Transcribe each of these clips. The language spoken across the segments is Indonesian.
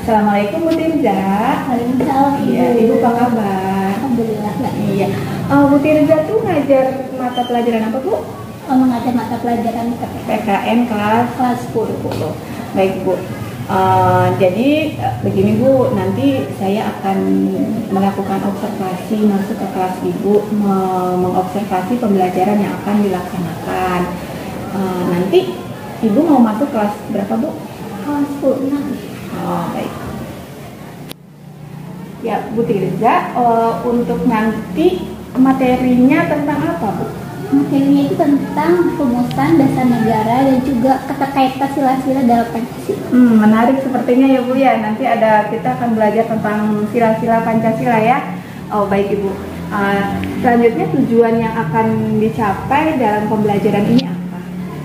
Assalamualaikum Bu Tirza. Waalaikumsalam. Iya, Ibu apa kabar? Alhamdulillah. Iya. Bu Tirza tuh ngajar mata pelajaran apa Bu? Mengajar mata pelajaran PKN kelas 10. Baik Bu. Jadi begini Bu, nanti saya akan melakukan observasi masuk ke kelas Ibu, mengobservasi pembelajaran yang akan dilaksanakan. Nanti Ibu mau masuk kelas berapa Bu? Kelas 10. Baik. Ya Bu Tirza, untuk nanti materinya tentang apa Bu? Materinya itu tentang rumusan dasar negara dan juga keterkaitan sila-sila dalam Pancasila. Menarik sepertinya ya Bu ya. Nanti kita akan belajar tentang sila-sila Pancasila ya. Baik Ibu. Selanjutnya tujuan yang akan dicapai dalam pembelajaran ini apa?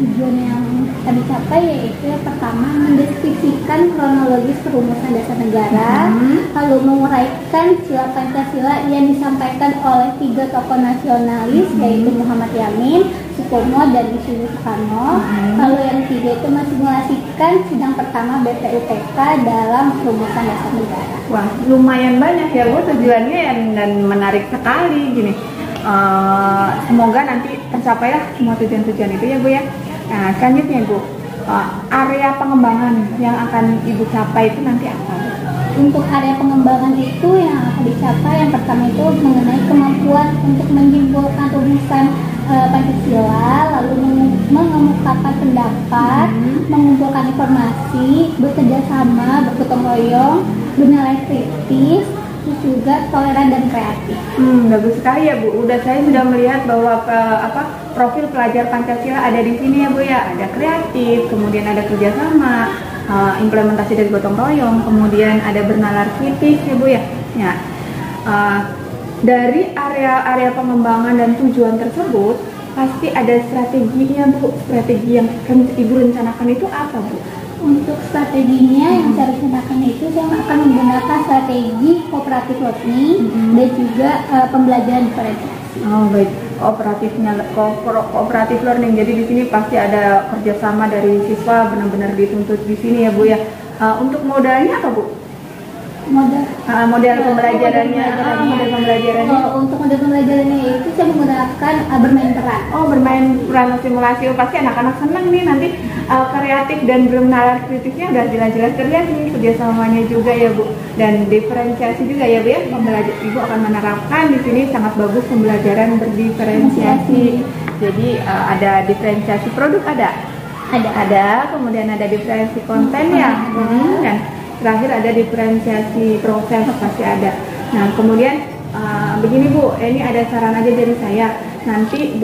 Tujuan yang akan dicapai yaitu yang pertama mendeskripsikan kronologis perumusan dasar negara, lalu menguraikan sila Pancasila yang disampaikan oleh 3 tokoh nasionalis yaitu Muhammad Yamin, Supomo, dan Isuzu Soekarno. Lalu yang ketiga itu mensimulasikan sidang pertama BPUPK dalam perumusan dasar negara. Wah, lumayan banyak ya Bu tujuannya dan menarik sekali gini. Semoga nanti tercapailah semua tujuan-tujuan itu ya Bu ya. Nah, selanjutnya Bu, area pengembangan yang akan Ibu capai itu nanti apa Bu? Untuk area pengembangan itu yang akan dicapai yang pertama itu mengenai kemampuan untuk menyimpulkan rumusan Pancasila, lalu mengemukakan pendapat, mengumpulkan informasi, bekerja sama, bergotong royong, bernilai kritis, terus juga toleran dan kreatif. Bagus sekali ya Bu. Saya sudah melihat bahwa profil pelajar Pancasila ada di sini ya Bu ya. Ada kreatif, kemudian ada kerjasama, implementasi dari gotong royong, kemudian ada bernalar kritis ya Bu ya. Ya. Dari area-area pengembangan dan tujuan tersebut pasti ada strateginya Bu. Strategi yang Ibu rencanakan itu apa Bu? Untuk strateginya yang saya rencanakan itu saya akan menggunakan strategi cooperative learning dan juga pembelajaran diferensiasi. Baik, cooperative learning. Jadi di sini pasti ada kerjasama dari siswa, benar-benar dituntut di sini ya Bu ya. Untuk modalnya apa Bu? Model pembelajarannya. Untuk model pembelajarannya itu saya menggunakan bermain peran. Bermain peran simulasi. Pasti anak-anak senang nih nanti kreatif dan bernalar kritisnya udah jelas-jelas terlihat nih, kerjasamanya juga ya Bu, dan diferensiasi juga ya Bu ya. Ibu akan menerapkan di sini sangat bagus pembelajaran berdiferensiasi. Jadi ada diferensiasi produk ada, kemudian ada diferensiasi konten ya, dan terakhir ada diferensiasi proses pasti ada. Nah kemudian begini Bu, ini ada saran aja dari saya. Nanti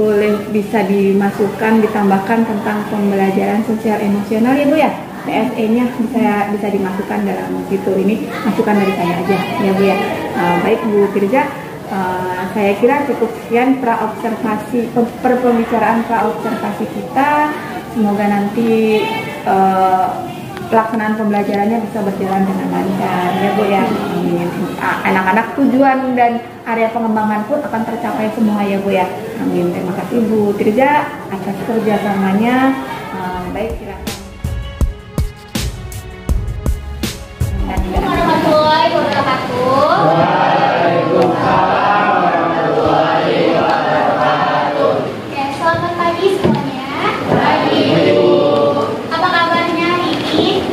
bisa dimasukkan, ditambahkan tentang pembelajaran sosial emosional ya Bu ya. PSE-nya bisa dimasukkan dalam situ. Ini masukan dari saya aja ya Bu ya. Baik Bu Tirza, saya kira cukup sekian pembicaraan praobservasi kita. Semoga nanti pelaksanaan pembelajarannya bisa berjalan dengan lancar ya Bu ya. Amin. Anak-anak tujuan dan area pengembangan pun akan tercapai semua ya Bu ya. Amin. Terima kasih Bu Tirza atas kerjasamanya. Baik, silakan. Warahmatullahi wabarakatuh. Waalaikumsalam warahmatullahi wabarakatuh. Oke, selamat pagi semuanya. Pagi. Apa kabarnya hari ini?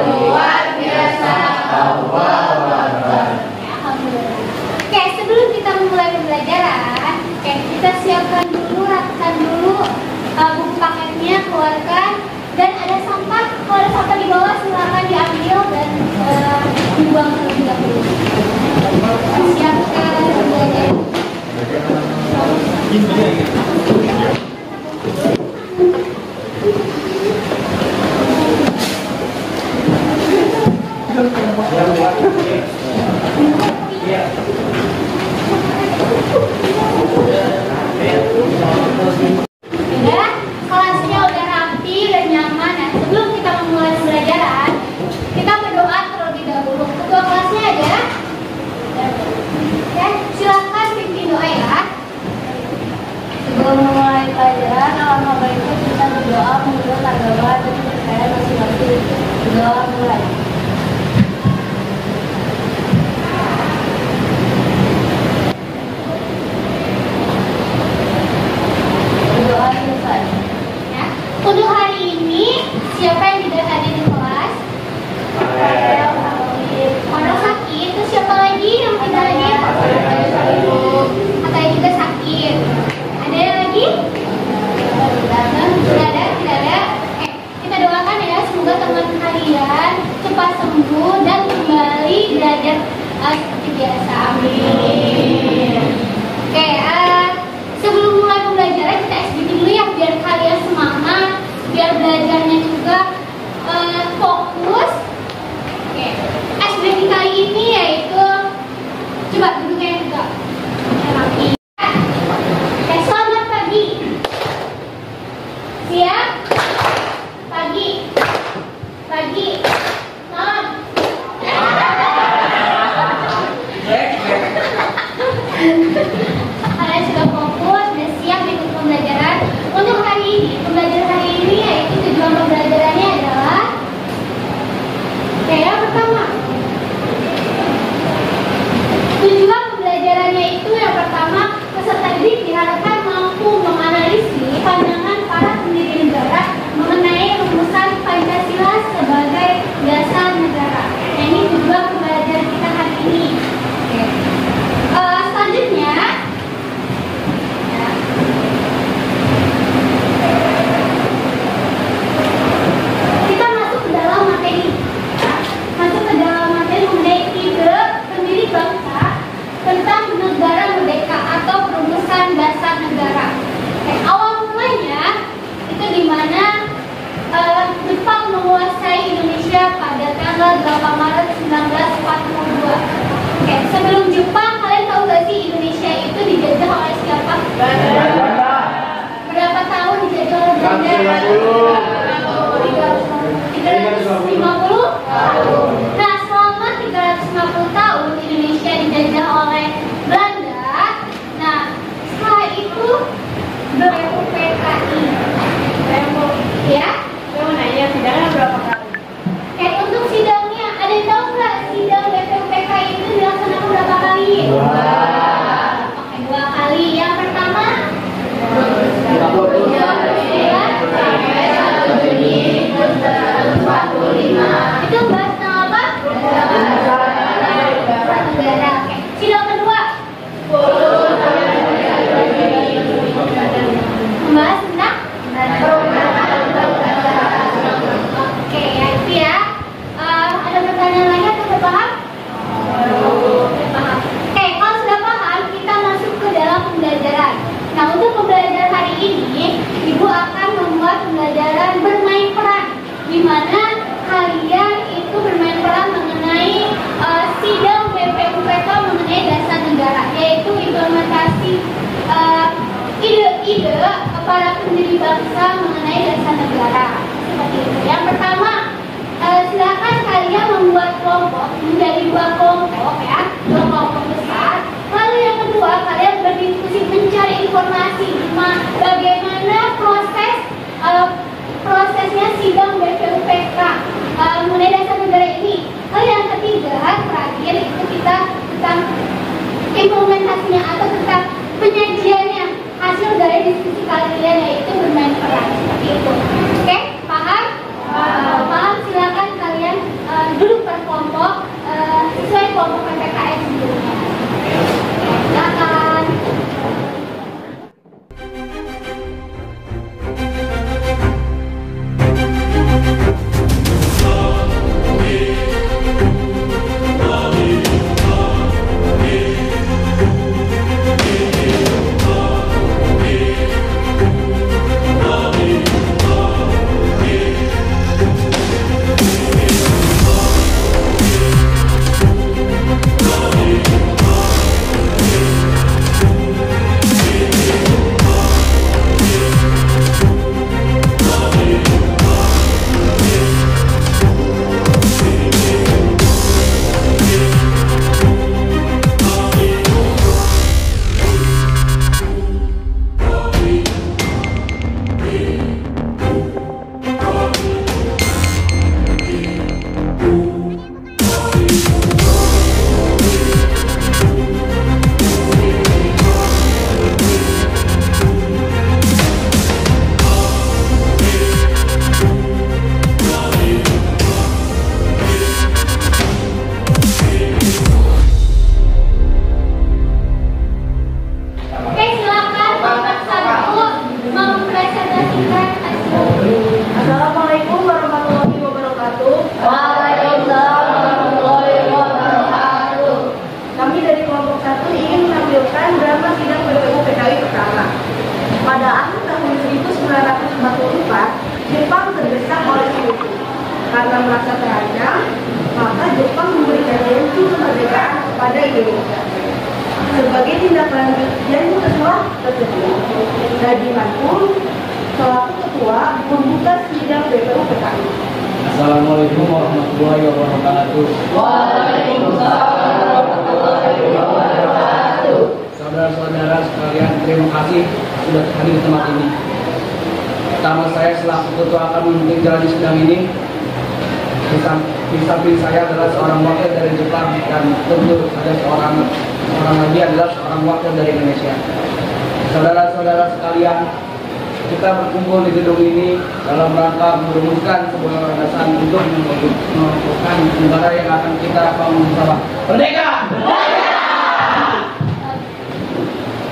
Luar biasa. Alhamdulillah. Oke, sebelum kita memulai pembelajaran, kita siapkan dulu, rapikan dulu buku paketnya, keluarkan, dan ada sampah. Kalau ada sampah di bawah silakan diambil dan dibuang terlebih dahulu. Siapkan pembelajaran. Udah, kelasnya udah rapi, udah nyaman ya. Sebelum kita memulai pembelajaran, kita berdoa terlebih dahulu. Ketua kelasnya ada? Ya, silakan pimpin doa ya. Sebelum memulai pelajaran, alhamdulillah itu kita berdoa menurut agama dan percaya masing-masing. Berdoa Kalian sudah fokus dan siap ikut pembelajaran. Untuk hari ini, pembelajaran hari ini yaitu tujuan pembelajarannya adalah yang pertama. Tujuan pembelajarannya itu yang pertama, peserta didik diharapkan mampu menganalisis pandangan para pendiri negara mengenai rumusan Pancasila sebagai dasar negara. Nah, ini tujuan pembelajaran kita hari ini. Oke. Selanjutnya, kita masuk ke dalam materi. Masuk ke dalam materi mengenai ide pendiri bangsa tentang negara merdeka atau perumusan dasar negara. Awal mulanya itu di mana Jepang menguasai Indonesia pada tanggal 8 Maret 1942. Oke, sebelum Jepang, kalian tahu gak sih Indonesia itu dijajah oleh siapa? Berapa tahun dijajah oleh Belanda? 350 tahun. Nah, selama 350 tahun Indonesia dijajah oleh Belanda. Nah, setelah itu BPUPKI. Ya? Saya mau nanya, sidangnya berapa kali? Untuk sidangnya, ada yang tahu nggak sidang BPUPKI itu dilaksanakan berapa kali? Oke, 2 kali. Yang pertama, 2 Juni 1945. Itu bahas tentang apa? Negara. Oke. Sidang kedua, membahas tentang oke, ya itu ya. Ada pertanyaan lagi atau sudah paham? Sudah paham. Oke, kalau sudah paham, kita masuk ke dalam pembelajaran. Nah, untuk pembelajaran hari ini, Ibu akan membuat pembelajaran bermain peran, di mana kalian itu bermain peran mengenai sidang BPUPK mengenai dasar negara, yaitu implementasi ide-ide para pendiri bangsa mengenai dasar negara. Seperti itu. Yang pertama, silakan kalian membuat kelompok menjadi 2 kelompok ya, 2 kelompok besar. Lalu yang kedua, kalian berdiskusi mencari informasi bagaimana prosesnya sidang BPUPK mengenai dasar negara ini. Lalu yang ketiga, terakhir itu kita tentang implementasinya atau tentang penyajiannya hasil dari diskusi kalian, yaitu bermain peran. Seperti itu. Oke, paham? Paham, silakan kalian duduk per kelompok sesuai kelompok PPKN sebelumnya. Silakan. karena merasa terancam, maka Jepang memberikan janji kemerdekaan kepada Indonesia. Sebagai tindak lanjut janji tersebut, Nadiman pun selaku ketua membuka sidang BPUPKI. Assalamualaikum warahmatullahi wabarakatuh. Waalaikumsalam warahmatullahi wabarakatuh. hadir di tempat ini. Pertama, saya selaku ketua akan memimpin jalannya sidang ini. Di samping saya adalah seorang wakil dari Jepang dan tentu ada seorang lagi adalah seorang wakil dari Indonesia. Saudara-saudara sekalian, kita berkumpul di gedung ini dalam rangka merumuskan sebuah landasan untuk menentukan negara yang akan kita bangun bersama. Merdeka!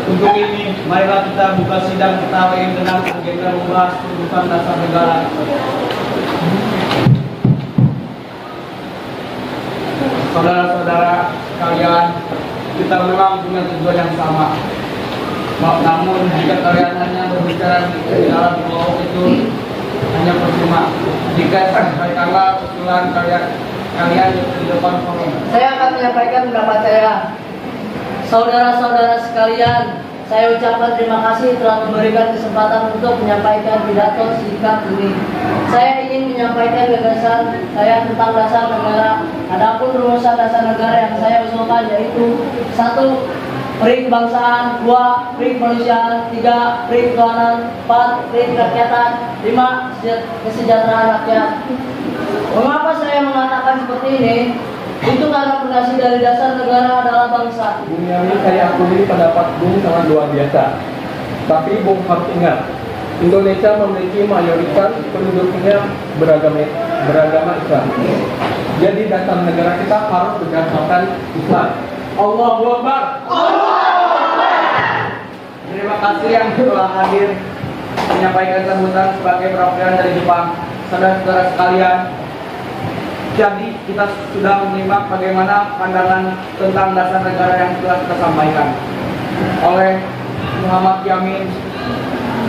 Untuk ini, marilah kita buka sidang ketahui dengan agenda membahas perumusan dasar negara. Saudara-saudara sekalian, kita memang punya tujuan yang sama. Namun jika kalian hanya berbicara di dalam kelompok itu hanya percuma. Jika sampaikanlah usulan kalian di depan forum. Saya akan menyampaikan pendapat saya. Saudara-saudara sekalian, saya ucapkan terima kasih telah memberikan kesempatan untuk menyampaikan pidato singkat ini. Saya ingin menyampaikan gagasan saya tentang dasar negara. Adapun rumusan dasar negara yang saya usulkan yaitu 1. Peri kebangsaan, 2. Peri kemanusiaan, 3. Peri ketuhanan, 4. Peri kerakyatan, 5. Kesejahteraan rakyat. Mengapa saya mengatakan seperti ini? Itu karena fondasi dari dasar negara adalah bangsa. Bung Yami, saya akui pendapat Bung sangat luar biasa. Tapi Bung harus ingat, Indonesia memiliki mayoritas penduduknya beragama Islam. Jadi dasar negara kita harus berdasarkan Islam. Allahu Akbar. Terima kasih yang telah hadir menyampaikan sambutan sebagai perwakilan dari Jepang. Saudara-saudara sekalian, jadi kita sudah menyimak bagaimana pandangan tentang dasar negara yang telah kita sampaikan oleh Muhammad Yamin,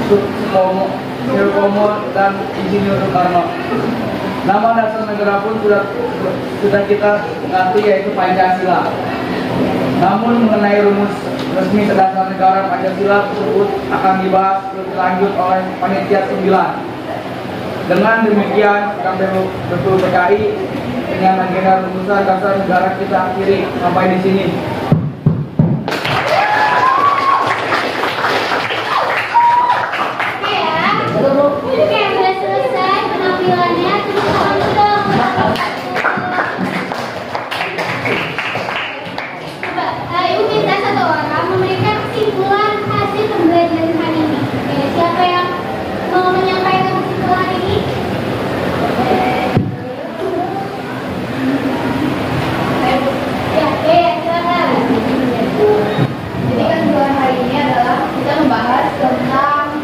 Sukomo, dan Insinyur Soekarno. Nama dasar negara pun sudah kita ganti, yaitu Pancasila. Namun mengenai rumus resmi dasar negara Pancasila tersebut akan dibahas lebih lanjut oleh panitia 9. Dengan demikian, KPU PKI dengan agenda rumusan dasar negara kita akhiri sampai di sini. Oke ya, ini kayak udah selesai penampilannya, terus kamu dong. Coba, ibu minta satu orang memberikan kesimpulan hasil pembelajaran hari ini. Oke, siapa yang mau menyampaikan kesimpulan ini? Jadi kesimpulan hari ini adalah kita membahas tentang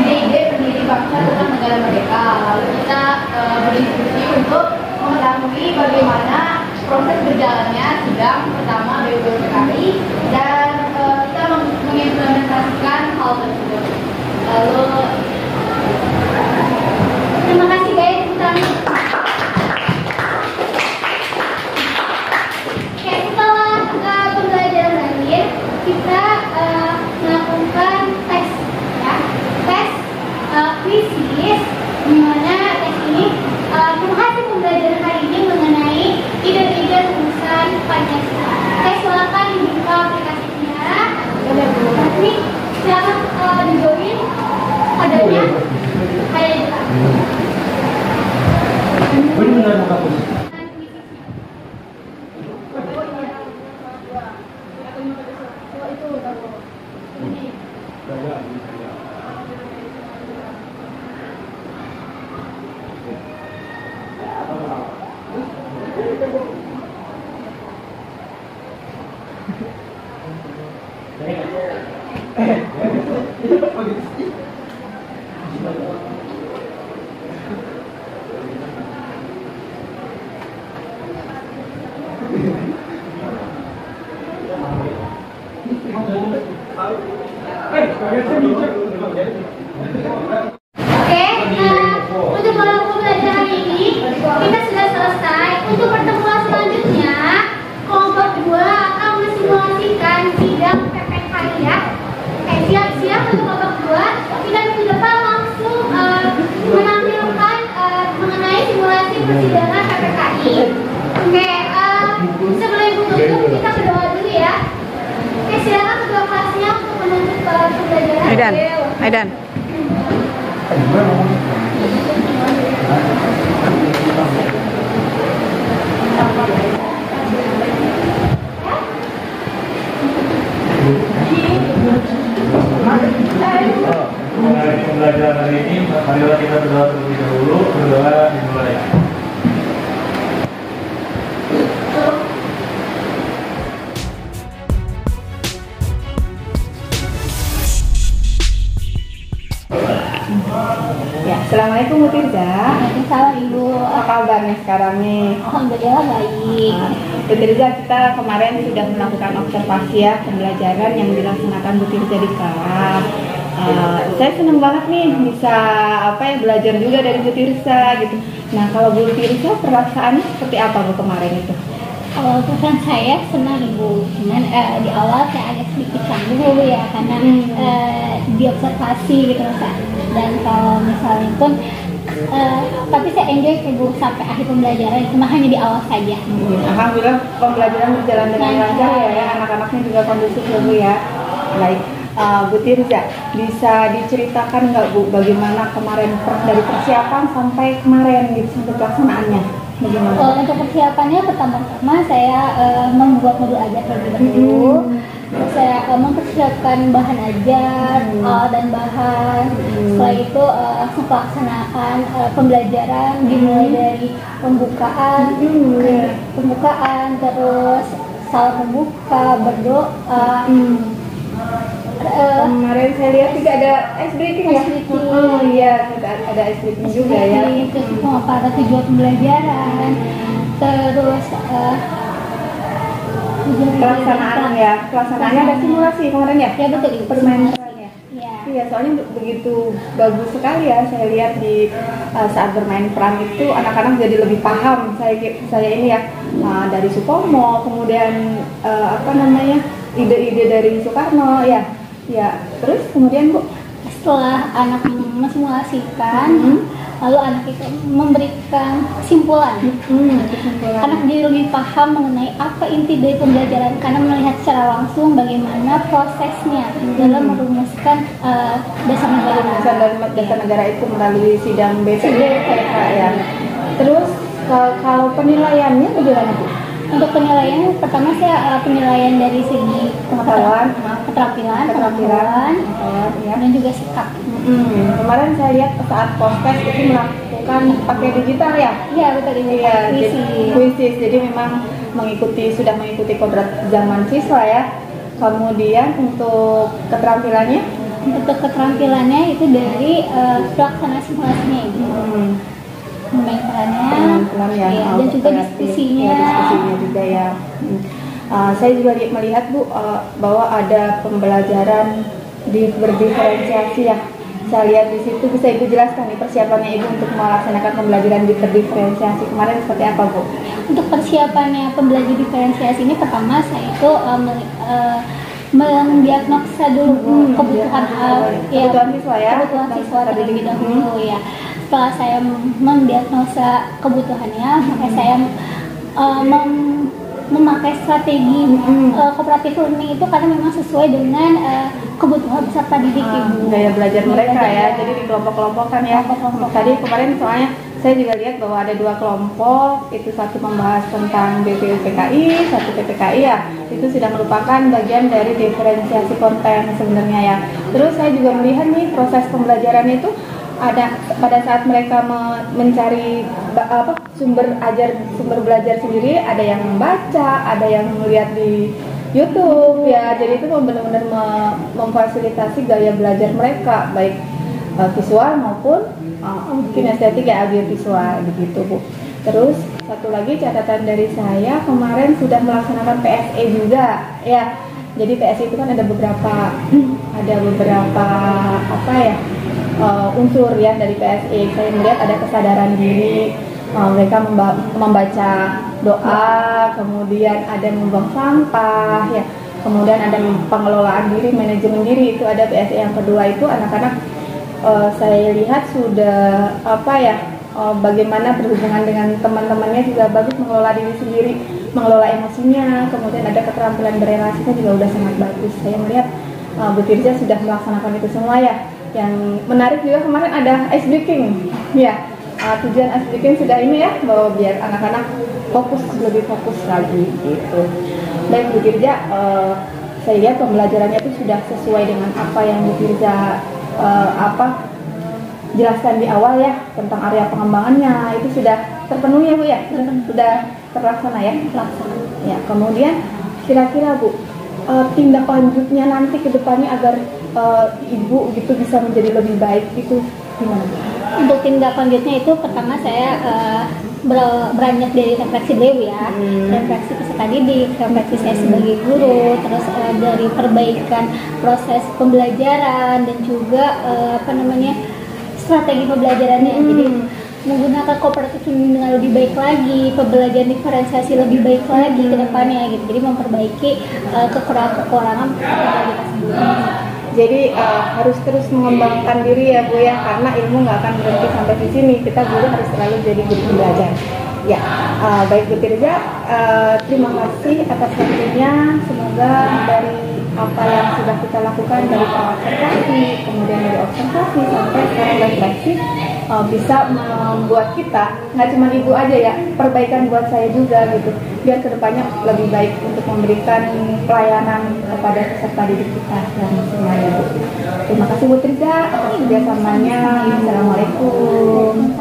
ide-ide pendiri bangsa tentang negara merdeka. Lalu kita berdiskusi untuk mengetahui bagaimana proses berjalannya sidang pertama BPUPKI dan kita mengimplementasikan hal tersebut. Lalu Terima kasih guys, tentang pembelajaran akhir kita melakukan tes, ya, tes krisis, dimana tes ini hasil pembelajaran hari ini mengenai ide-ide rumusan Pancasila. Tes silakan dibuka aplikasinya. Nanti silakan dijoin adanya kayak gitu. Benar kamu. Oke, untuk pembelajaran hari ini kita sudah selesai. Untuk pertemuan selanjutnya, kelompok 2 akan mensimulasikan sidang PPKI ya. Siap-siap untuk kelompok 2. Kita minggu depan langsung menampilkan mengenai simulasi persidangan PPKI. Oke, sebelum ibu tutup kita berdoa dulu ya. Oke, silakan ketua kelasnya untuk menutup pembelajaran. Aidan. Mengenai pembelajaran hari ini, marilah kita berdoa terlebih dahulu. Berdoa dimulai. Ya, assalamualaikum Bu Tirza. Waalaikumsalam Ibu. Apa kabarnya sekarang nih? Alhamdulillah baik. Bu Tirza, kita kemarin sudah melakukan observasi ya pembelajaran yang dilaksanakan Bu Tirza di kelas. Saya senang banget nih bisa belajar juga dari Bu Tirza gitu. Nah, kalau Bu Tirza perasaannya seperti apa Bu kemarin itu? Kalau pesan saya senang Ibu, cuman di awal saya agak sedikit canggung dulu ya karena diobservasi gitu Kak. Dan kalau misalnya pun tapi saya enjoy Ibu sampai akhir pembelajaran, cuma hanya di awal saja. Alhamdulillah pembelajaran berjalan dengan lancar ya, anak-anaknya juga kondusif ya Bu ya. Baik, Bu Tirza, bisa diceritakan nggak Bu bagaimana kemarin dari persiapan sampai kemarin gitu sampai pelaksanaannya? Bagaimana? Untuk persiapannya pertama-tama saya membuat modul ajar terlebih dahulu. Terus saya mempersiapkan bahan ajar dan bahan. Setelah itu langsung pelaksanaan pembelajaran dimulai dari pembukaan, terus salam pembuka, berdoa. Kemarin saya lihat juga ada ice breaking ya? Oh iya, ada ice breaking juga ya. Terus pemaparan tujuan pembelajaran, terus pelaksanaannya ada simulasi kemarin ya? Ya betul, permainan ya. Iya, soalnya begitu bagus sekali ya saya lihat di saat bermain peran itu anak-anak jadi lebih paham. Saya ini ya dari Supomo, kemudian ide-ide dari Soekarno ya. Terus kemudian Bu, setelah anak mensimulasikan, lalu anak itu memberikan kesimpulan. Anak jadi lebih paham mengenai apa inti dari pembelajaran karena melihat secara langsung bagaimana prosesnya dalam merumuskan dasar negara. Dasar negara itu melalui sidang BPD ya. Terus kalau penilaiannya bagaimana Bu? Untuk penilaian, pertama saya penilaian dari segi pengetahuan, keterampilan, ya. Dan juga sikap. Kemarin saya lihat saat pospes itu melakukan pakai digital ya? Iya betul ini. Iya, kuisis. Jadi memang sudah mengikuti kodrat zaman siswa ya. Kemudian untuk keterampilannya? Untuk keterampilannya itu dari pelaksanaan simulasinya itu. Main perannya, dan juga diskusinya. Diskusinya juga ya. Saya juga melihat Bu bahwa ada pembelajaran berdiferensiasi ya. Saya lihat di situ, bisa Ibu jelaskan nih persiapannya Ibu untuk melaksanakan pembelajaran berdiferensiasi kemarin seperti apa Bu? Untuk persiapannya pembelajaran diferensiasi ini pertama saya itu mendiagnosa dulu kebutuhan siswa ya. Kebutuhan siswa terlebih dahulu ya. Setelah saya mendiagnosa kebutuhannya, maka saya memakai strategi kooperatif learning itu karena memang sesuai dengan kebutuhan peserta didik Ibu. Gaya belajar mereka ya, jadi di kelompok-kelompokkan ya. Tadi kemarin soalnya saya juga lihat bahwa ada 2 kelompok, itu satu membahas tentang BPUPKI, satu PPKI ya. Itu sudah merupakan bagian dari diferensiasi konten sebenarnya ya. Terus saya juga melihat nih proses pembelajaran itu ada pada saat mereka mencari sumber belajar sendiri, ada yang membaca, ada yang melihat di YouTube ya. Jadi itu benar-benar memfasilitasi gaya belajar mereka baik visual maupun kinestetik ya, audiovisual begitu Bu. Terus satu lagi catatan dari saya, kemarin sudah melaksanakan PSE juga ya. Jadi PSE itu kan ada beberapa unsur ya dari PSE. Saya melihat ada kesadaran diri, mereka membaca doa, kemudian ada membuang sampah ya, kemudian ada pengelolaan diri, manajemen diri, itu ada PSE. Yang kedua itu anak-anak saya lihat sudah bagaimana berhubungan dengan teman-temannya juga bagus, mengelola diri sendiri, mengelola emosinya, kemudian ada keterampilan berrelasi juga udah sangat bagus. Saya melihat Bu Tirza sudah melaksanakan itu semua ya. Yang menarik juga kemarin ada ice breaking. Ya, tujuan ice breaking sudah ini ya, bahwa biar anak-anak lebih fokus lagi gitu. Baik Bu Tirza, saya lihat pembelajarannya itu sudah sesuai dengan apa yang Bu Tirza jelaskan di awal ya, tentang area pengembangannya itu sudah terpenuhi ya Bu ya, sudah terlaksana ya. Ya, kemudian kira-kira Bu, tindak lanjutnya nanti ke depannya agar Ibu gitu bisa menjadi lebih baik itu gimana Bu? Untuk tindak lanjutnya itu pertama saya beranjak dari refleksi beliau ya, refleksi peserta didik, refleksi saya sebagai guru, terus dari perbaikan proses pembelajaran dan juga strategi pembelajarannya. Jadi menggunakan kooperatif dengan lebih baik lagi, pembelajaran diferensiasi lebih baik lagi ke depannya gitu. Jadi memperbaiki kekurangan peserta kita sebelumnya. Jadi harus terus mengembangkan diri ya Bu ya, karena ilmu nggak akan berhenti sampai di sini. Kita guru harus selalu jadi guru belajar. Ya, baik Bu Tirza, terima kasih atas waktunya. Semoga dari apa yang sudah kita lakukan dari observasi, kemudian dari observasi sampai sekarang refleksi, bisa membuat kita, nggak cuma Ibu aja ya, perbaikan buat saya juga gitu, biar kedepannya lebih baik untuk memberikan pelayanan kepada peserta didik kita dan semuanya Bu. Terima kasih Bu Tirza atas kerjasamanya. Assalamualaikum.